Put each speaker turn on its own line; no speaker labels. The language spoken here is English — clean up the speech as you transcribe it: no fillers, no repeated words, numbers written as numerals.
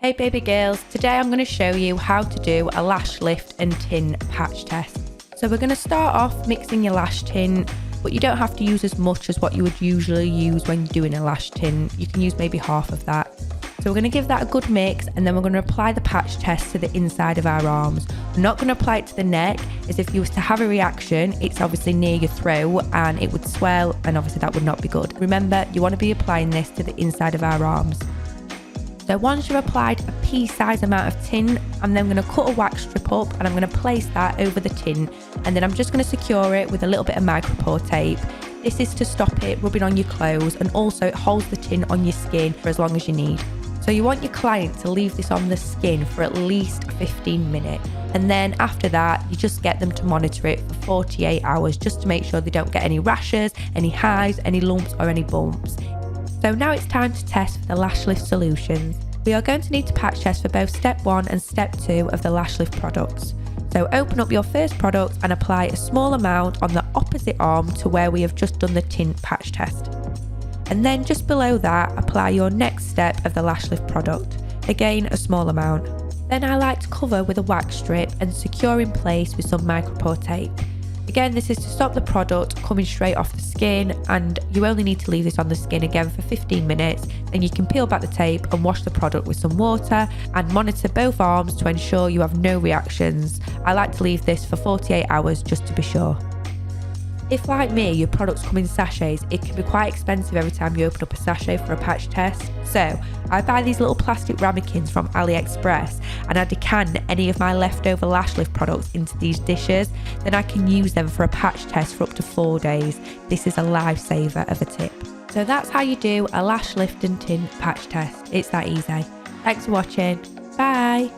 Hey baby girls, today I'm going to show you how to do a lash lift and tint patch test. So we're going to start off mixing your lash tint, but you don't have to use as much as what you would usually use when you're doing a lash tint. You can use maybe half of that. So we're going to give that a good mix, and then we're going to apply the patch test to the inside of our arms. We're not going to apply it to the neck, as if you was to have a reaction, it's obviously near your throat and it would swell, and obviously that would not be good. Remember, you want to be applying this to the inside of our arms. So once you've applied a pea-sized amount of tint, I'm then going to cut a wax strip up and I'm going to place that over the tint, and then I'm just going to secure it with a little bit of micropore tape. This is to stop it rubbing on your clothes, and also it holds the tint on your skin for as long as you need. So you want your client to leave this on the skin for at least 15 minutes, and then after that you just get them to monitor it for 48 hours just to make sure they don't get any rashes, any hives, any lumps or any bumps. So now it's time to test for the lash lift solutions. We are going to need to patch test for both step 1 and step 2 of the lash lift products. So open up your first product and apply a small amount on the opposite arm to where we have just done the tint patch test. And then just below that, apply your next step of the lash lift product. Again, a small amount. Then I like to cover with a wax strip and secure in place with some micropore tape. Again, this is to stop the product coming straight off the skin, and you only need to leave this on the skin again for 15 minutes. Then you can peel back the tape and wash the product with some water and monitor both arms to ensure you have no reactions. I like to leave this for 48 hours just to be sure. If, like me, your products come in sachets, it can be quite expensive every time you open up a sachet for a patch test. So I buy these little plastic ramekins from AliExpress, and I decant any of my leftover lash lift products into these dishes. Then I can use them for a patch test for up to 4 days. This is a lifesaver of a tip. So that's how you do a lash lift and tint patch test. It's that easy. Thanks for watching. Bye.